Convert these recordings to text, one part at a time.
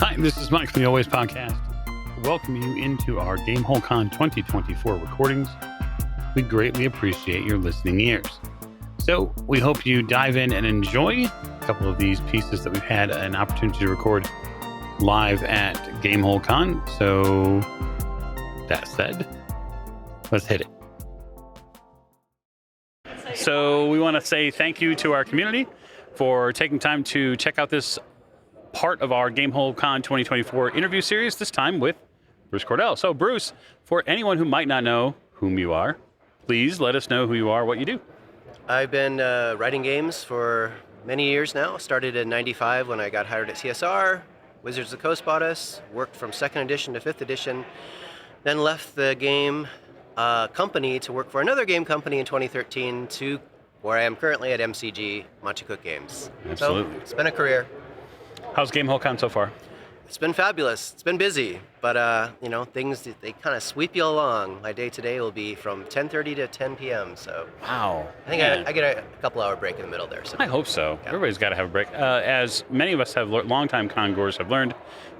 Hi, this is Mike from the Always Podcast. Welcome you into our Gamehole Con 2024 recordings. We greatly appreciate your listening ears. So we hope you dive in and enjoy a couple of these pieces that we've had an opportunity to record live at Gamehole Con. So that said, let's hit it. So we want to say thank you to our community for taking time to check out this part of our Gamehole Con 2024 interview series, this time with Bruce Cordell. So Bruce, for anyone who might not know whom you are, please let us know who you are, what you do. I've been writing games for many years now. Started in '95 when I got hired at CSR. Wizards of the Coast bought us, worked from 2nd edition to 5th edition, then left the game company to work for another game company in 2013 to where I am currently at MCG, Monte Cook Games. Absolutely. So it's been a career. How's Gamehole Con so far? It's been fabulous. It's been busy, but things, they kind of sweep you along. My day today will be from 10:30 to 10 p.m. So Wow. I think I get a couple hour break in the middle there. So I hope so. Yeah. Everybody's got to have a break. As many of us have, longtime con-goers have learned,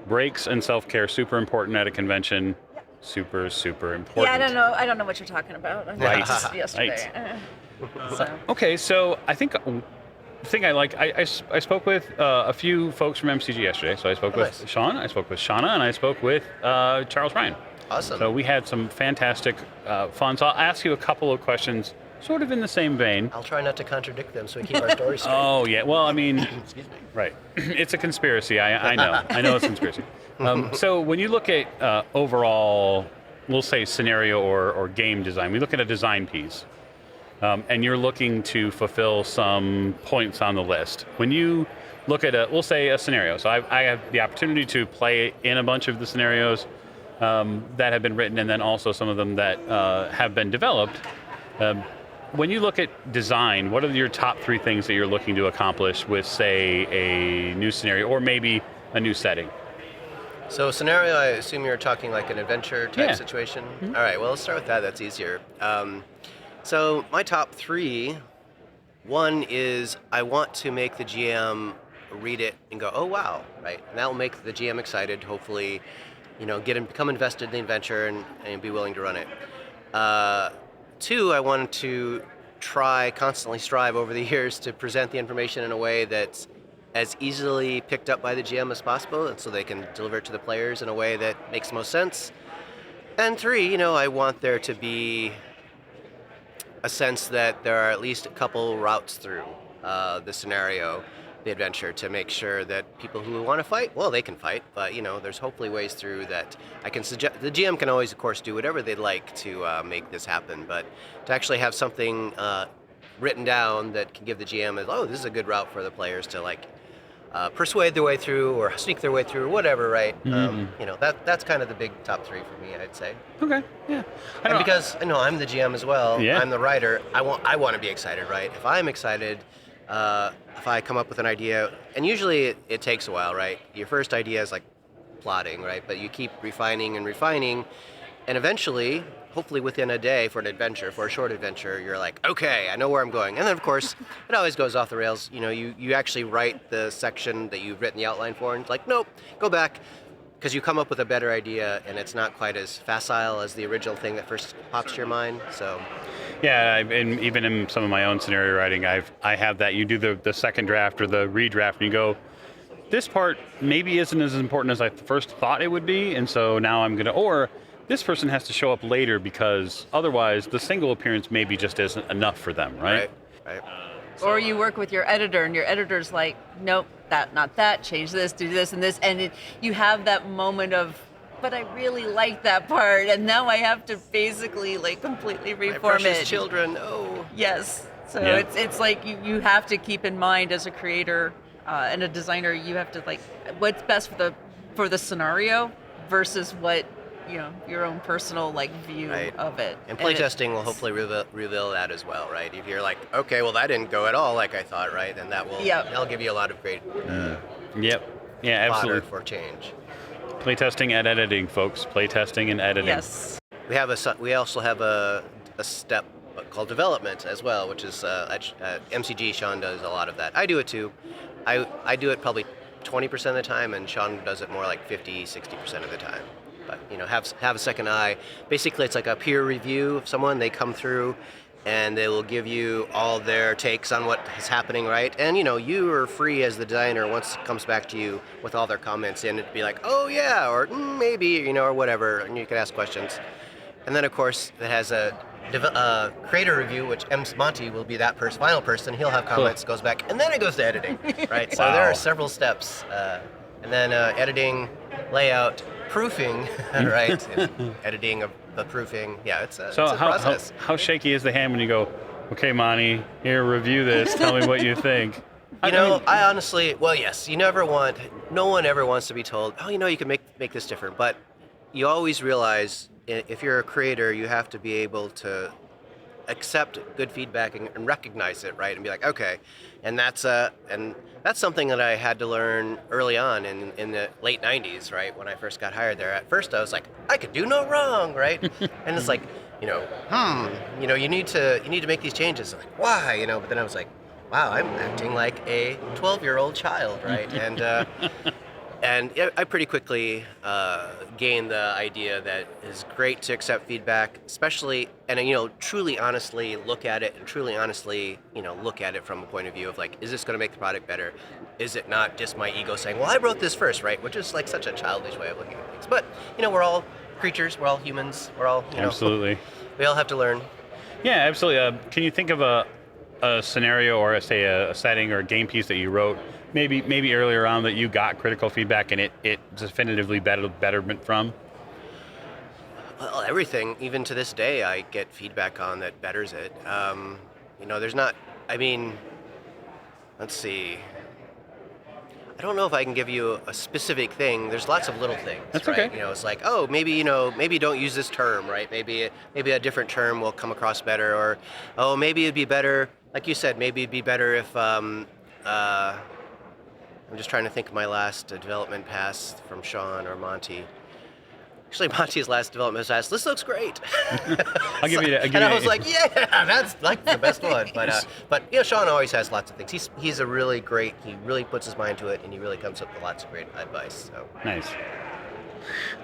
breaks and self-care super important at a convention. Super, super important. Yeah, I don't know what you're talking about. Right. Just yesterday. Okay, so I think the thing I like, I spoke with a few folks from MCG yesterday. So I spoke with Nice. Sean, I spoke with Shauna, and I spoke with Charles Ryan. Awesome. So we had some fantastic fun. So I'll ask you a couple of questions, sort of in the same vein. I'll try not to contradict them so we keep our story straight. Oh, yeah. Well, I mean, Excuse me. right. It's a conspiracy. I know. I know it's a conspiracy. So when you look at overall, we'll say scenario or game design, we look at a design piece, and you're looking to fulfill some points on the list. When you look at we'll say a scenario. So I have the opportunity to play in a bunch of the scenarios that have been written, and then also some of them that have been developed. When you look at design, what are your top 3 things that you're looking to accomplish with, say, a new scenario or maybe a new setting? So scenario, I assume you're talking like an adventure type Yeah. situation? All right, well, let's start with that. That's easier. So my top 3, one is I want to make the GM read it and go, oh, wow, right? And that will make the GM excited, hopefully, become invested in the adventure and be willing to run it. 2, I wanted to constantly strive over the years to present the information in a way that's as easily picked up by the GM as possible, and so they can deliver it to the players in a way that makes most sense. And 3, I want there to be a sense that there are at least a couple routes through the scenario, the adventure, to make sure that people who want to fight, well, they can fight, but there's hopefully ways through that I can suggest. The GM can always, of course, do whatever they'd like to make this happen, but to actually have something written down that can give the GM this is a good route for the players to persuade their way through or sneak their way through or whatever, right? Mm-hmm. That's kind of the big top 3 for me, I'd say. Okay, yeah. And because I'm the GM as well, Yeah. I'm the writer, I want to be excited, right? If I'm excited, if I come up with an idea, and usually it takes a while, right? Your first idea is like plotting, right? But you keep refining, and eventually, hopefully within a day for a short adventure, you're like, okay, I know where I'm going. And then of course, it always goes off the rails. You actually write the section that you've written the outline for, and it's like, nope, go back, because you come up with a better idea, and it's not quite as facile as the original thing that first pops to your mind. So, Yeah, and even in some of my own scenario writing, I have that. You do the second draft or the redraft, and you go, this part maybe isn't as important as I first thought it would be, and so now I'm gonna, or this person has to show up later because otherwise the single appearance maybe just isn't enough for them, right? Right. Or you work with your editor, and your editor's like, nope, not that, change this, do this and this, and you have that moment of, but I really like that part, and now I have to basically completely My reform precious it. children, oh. Yes. So Yeah. it's like you have to keep in mind as a creator and a designer, you have to what's best for the scenario versus what your own personal view Right. of it. And playtesting will hopefully reveal that as well, right? If you're like, okay, well that didn't go at all like I thought, right? Then that'll give you a lot of great Yep. Yeah, fodder absolutely. for change. Playtesting and editing, folks. Playtesting and editing. Yes. We also have a step called development as well, which is at MCG. Sean does a lot of that. I do it too. I do it probably 20% of the time, and Sean does it more like 50, 60% of the time. But have a second eye. Basically, it's like a peer review of someone. They come through, and they will give you all their takes on what is happening, right? And you are free as the designer once it comes back to you with all their comments in it to be like, oh yeah, or maybe, or whatever, and you can ask questions. And then of course it has a creator review, which Monty will be that final person. He'll have comments, goes back, and then it goes to editing, right? So there are several steps, and then editing, layout, proofing, right? And editing of the proofing. Yeah, it's a process. How shaky is the hand when you go, okay, Monty, here, review this. Tell me what you think. I honestly, well, yes, no one ever wants to be told, oh, you can make this different. But you always realize if you're a creator, you have to be able to accept good feedback and recognize it, right? And be like, okay, and that's something that I had to learn early on in the late 90s, right? When I first got hired there. At first I was like, I could do no wrong, right? And it's like, you need to make these changes. Like, why? But then I was like, wow, I'm acting like a 12-year-old child, right? And I pretty quickly gained the idea that it's great to accept feedback, especially, and truly honestly look at it, and truly honestly, look at it from a point of view of like, is this going to make the product better? Is it not just my ego saying, well, I wrote this first, right? Which is like such a childish way of looking at things. But we're all creatures, we're all humans, we're all absolutely. We all have to learn. Yeah, absolutely. Can you think of a scenario or say a setting or a game piece that you wrote maybe earlier on that you got critical feedback and it definitively betterment from? Well, everything. Even to this day, I get feedback on that betters it. There's not. Let's see. I don't know if I can give you a specific thing. There's lots of little things. That's right? okay. It's like, oh, maybe don't use this term, right? Maybe a different term will come across better, or oh, maybe it'd be better. Like you said, maybe it'd be better if I'm just trying to think of my last development pass from Sean or Monty. Actually, Monty's last development pass, this looks great. I'll give you that. And I was like, yeah, that's like the best one. But Sean always has lots of things. He's a really great, he really puts his mind to it, and he really comes up with lots of great advice. So. Nice.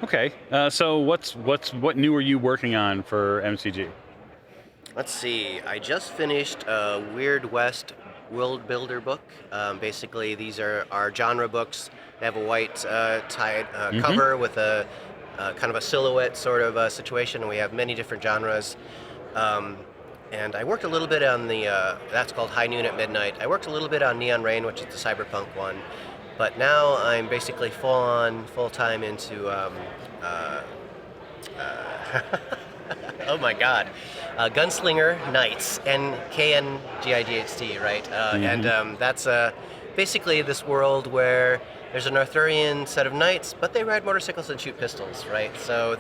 Okay, so what new are you working on for MCG? Let's see, I just finished a Weird West world builder book. Basically, these are our genre books. They have a white tied cover with a kind of a silhouette sort of situation, and we have many different genres. And I worked a little bit on that's called High Noon at Midnight. I worked a little bit on Neon Rain, which is the cyberpunk one. But now I'm basically full-time into oh my God, Gunslinger Knights, KNGIGHT, right? And that's basically this world where there's an Arthurian set of knights, but they ride motorcycles and shoot pistols, right? So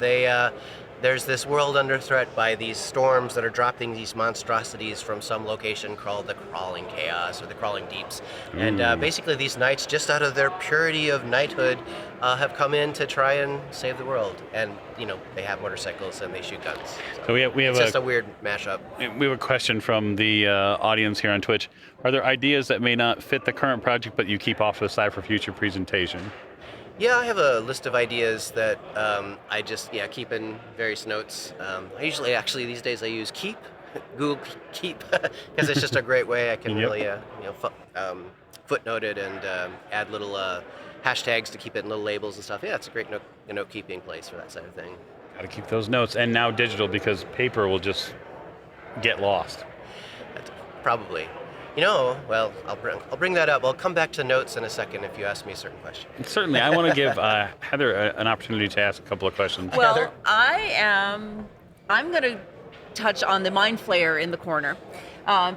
there's this world under threat by these storms that are dropping these monstrosities from some location called the Crawling Chaos or the Crawling Deeps. And basically these knights, just out of their purity of knighthood, have come in to try and save the world. And, they have motorcycles and they shoot guns. So we have it's just a weird mashup. We have a question from the audience here on Twitch. Are there ideas that may not fit the current project, but you keep off to the side for future presentation? Yeah, I have a list of ideas that I just keep in various notes. I usually, these days I use Keep, Google Keep, because it's just a great way I can really footnote it and add little hashtags to keep it in little labels and stuff. Yeah, it's a great note keeping place for that sort of thing. Got to keep those notes, and now digital because paper will just get lost. Probably. Well, I'll bring that up. I'll come back to notes in a second if you ask me a certain question. Certainly. I want to give Heather an opportunity to ask a couple of questions. Well, Heather? I'm going to touch on the Mind Flayer in the corner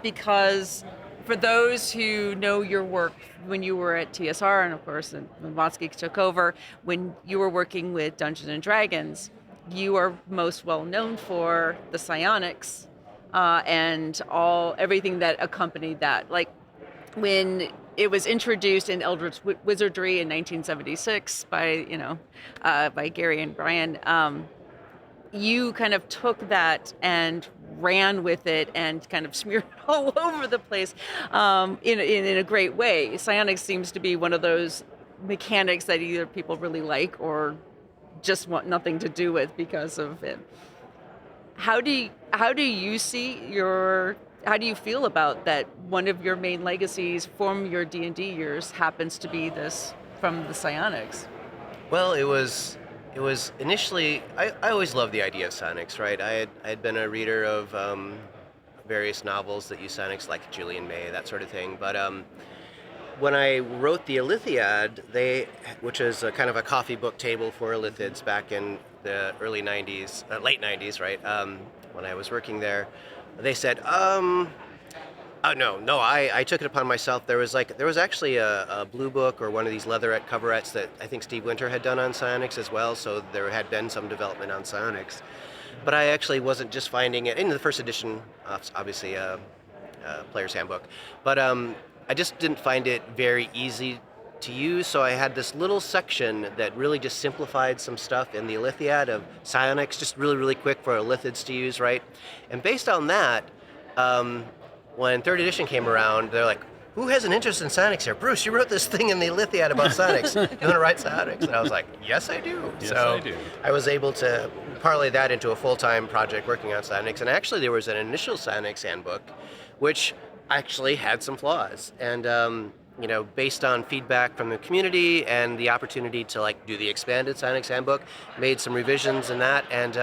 because for those who know your work when you were at TSR and of course when Watsky took over, when you were working with Dungeons and Dragons, you are most well known for the psionics and everything that accompanied that. Like when it was introduced in Eldritch Wizardry in 1976 by Gary and Brian, you kind of took that and ran with it and kind of smeared it all over the place in a great way. Psionics seems to be one of those mechanics that either people really like or just want nothing to do with because of it. How do you how do you feel about that one of your main legacies from your D&D years happens to be this from the psionics? Well, it was initially, I always loved the idea of psionics, right? I had been a reader of various novels that use psionics, like Julian May, that sort of thing. But when I wrote the Ilithiad, which is a kind of a coffee book table for Ilithids back in the early 90s, late 90s, right? When I was working there, they said, no, I took it upon myself. There was actually a blue book or one of these leatherette coverettes that I think Steve Winter had done on psionics as well, so there had been some development on psionics. But I actually wasn't just finding it in the first edition, obviously, Player's Handbook. But I just didn't find it very easy to use, so I had this little section that really just simplified some stuff in the Ilithiad of psionics, just really, really quick for Ilithids to use, right? And based on that, when third edition came around, they're like, who has an interest in psionics here? Bruce, you wrote this thing in the Ilithiad about psionics. You want to write psionics? And I was like, yes, I do. Yes, so I do. I was able to parlay that into a full-time project working on psionics. And actually, there was an initial psionics handbook, which actually had some flaws. And based on feedback from the community and the opportunity to do the expanded psionics handbook, made some revisions in that, and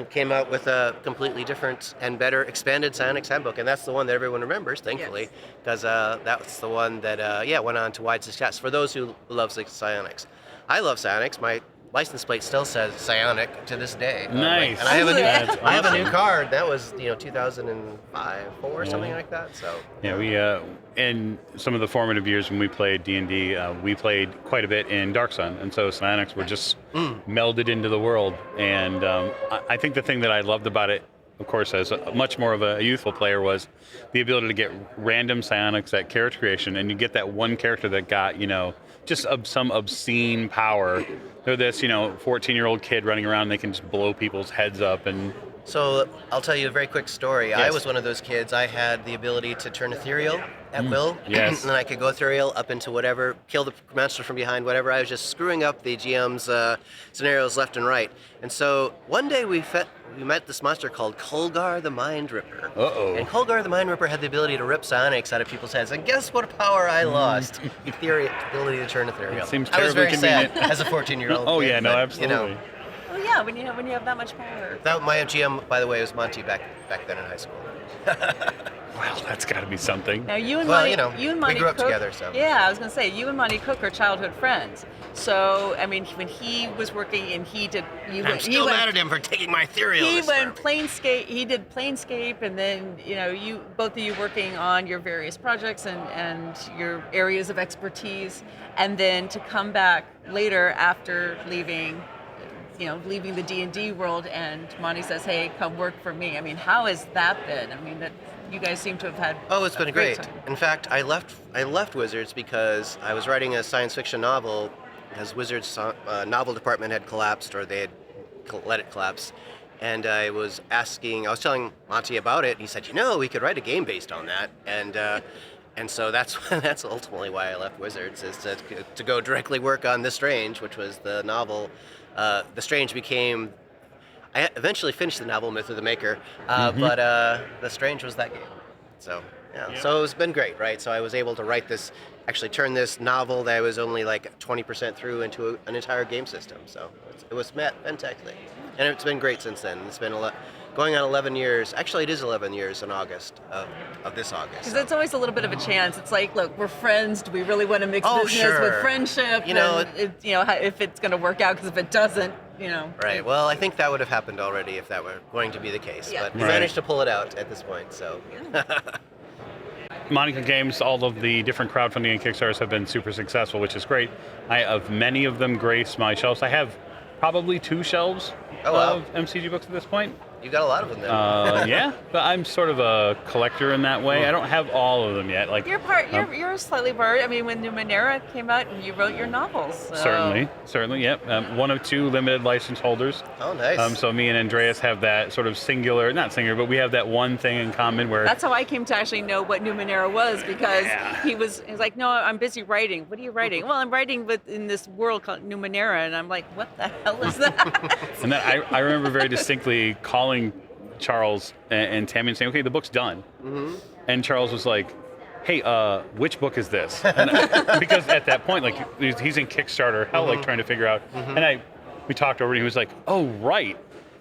came out with a completely different and better expanded psionics handbook, and that's the one that everyone remembers, thankfully, because that's the one that went on to wide success for those who love psionics. I love psionics. My license plate still says psionic to this day. Nice. And I have a new That's I have a new awesome. card. That was 2005, 4, something like that. So Yeah, we in some of the formative years when we played D&D, we played quite a bit in Dark Sun, and so psionics were just melded into the world. And I think the thing that I loved about it, of course, as much more of a youthful player, was the ability to get random psionics at character creation, and you get that one character that got just some obscene power. They're this 14-year-old kid running around, and they can just blow people's heads up. And So I'll tell you a very quick story. Yes. I was one of those kids. I had the ability to turn ethereal at will. Yes. And then I could go ethereal up into whatever, kill the monster from behind, whatever. I was just screwing up the GM's scenarios left and right. And so one day we met this monster called Colgar the Mind Ripper. Uh-oh. And Colgar the Mind Ripper had the ability to rip psionics out of people's heads. And guess what power I lost? Ability to turn ethereal. Seems I was very terribly sad as a 14-year-old Oh kid, yeah, no, but, absolutely. Oh yeah, when you have that much power. That my GM, by the way, was Monty back then in high school. Wow, that's got to be something. Now you and Well, Monty, you and Monty we grew up Cook, together, so. Yeah, I was gonna say you and Monty Cook are childhood friends. So I mean, when he was working and he did, I'm still mad at him for taking my ethereal. He this went time. Planescape. He did Planescape, and then you both of you working on your various projects and your areas of expertise, and then to come back later after leaving the D&D world, and Monty says, "Hey, come work for me." I mean, how has that been? I mean, that you guys seem to have had. Oh, it's been great. time. In fact, I left Wizards because I was writing a science fiction novel, because Wizards' novel department had collapsed, or they had let it collapse. And I was telling Monty about it, and he said, we could write a game based on that. And so that's ultimately why I left Wizards, is to go directly work on The Strange, which was the novel. The Strange became. I eventually finished the novel Myth of the Maker, but The Strange was that game. So yeah, so it's been great, right? So I was able to actually turn this novel that I was only 20% through into an entire game system. So it was fantastic, and it's been great since then. It's been going on 11 years. Actually, it is 11 years in August of this August. Because it's always a little bit of a chance. It's like, look, we're friends. Do we really want to mix business sure. with friendship? If it's going to work out, because if it doesn't, Right. Well, I think that would have happened already if that were going to be the case. Yeah. But we Right. managed to pull it out at this point. So. Monte Cook Games, all of the different crowdfunding and Kickstarters have been super successful, which is great. Of many of them grace my shelves. I have probably 2 shelves Oh, wow. of MCG books at this point. You got a lot of them then. Yeah, but I'm sort of a collector in that way. I don't have all of them yet. Like You're slightly part. I mean, when Numenera came out, you wrote your novels. So. Certainly, yep. One of 2 limited license holders. Oh, nice. So me and Andreas have that sort of not singular, but we have that one thing in common where. That's how I came to actually know what Numenera was, because he's like, no, I'm busy writing. What are you writing? Well, I'm writing in this world called Numenera, and I'm like, what the hell is that? And then I remember very distinctly calling Charles and Tammy and saying, okay, the book's done. Mm-hmm. And Charles was like, hey, which book is this? And because at that point, like, he's in Kickstarter hell, like, trying to figure out. And we talked over it, and he was like, oh, right.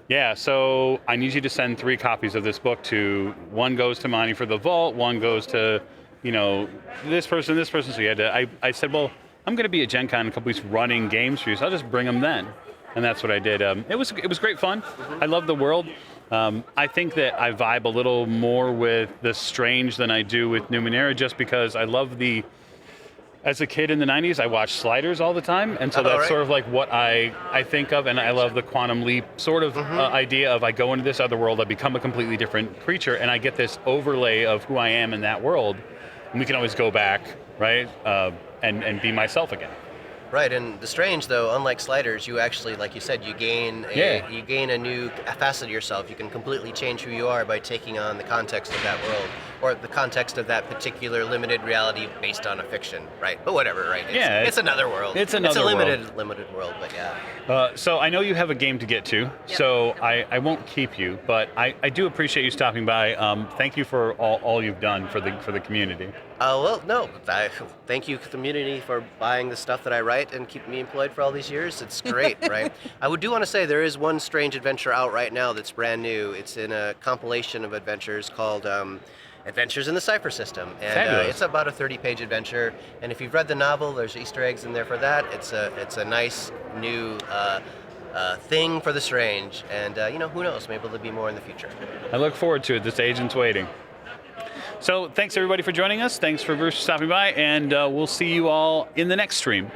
Yeah, so I need you to send 3 copies of this book to, one goes to Monty for the vault, one goes to, this person. So you had to, I said, well, I'm going to be at Gen Con in a couple weeks running games for you, so I'll just bring them then. And that's what I did. It was great fun. I love the world. I think that I vibe a little more with the Strange than I do with Numenera, just because I love as a kid in the 90s, I watched Sliders all the time, and so that's sort of like what I think of, and I love the quantum leap sort of idea of I go into this other world, I become a completely different creature, and I get this overlay of who I am in that world, and we can always go back, right, and be myself again. Right, and the Strange, though, unlike Sliders, you actually, like you said, you gain a new facet of yourself. You can completely change who you are by taking on the context of that world, or the context of that particular limited reality based on a fiction, right? But whatever, right? It's another world. It's a limited world, but yeah. So I know you have a game to get to, so I won't keep you, but I do appreciate you stopping by. Thank you for all you've done for the community. Well, no, thank you, community, for buying the stuff that I write and keeping me employed for all these years. It's great, right? I do want to say there is one Strange adventure out right now that's brand new. It's in a compilation of adventures called Adventures in the Cipher System, and it's about a 30-page adventure. And if you've read the novel, there's Easter eggs in there for that. It's a nice new thing for the Strange, and who knows? Maybe there'll be more in the future. I look forward to it. This agent's waiting. So thanks everybody for joining us. Thanks for Bruce stopping by, and we'll see you all in the next stream.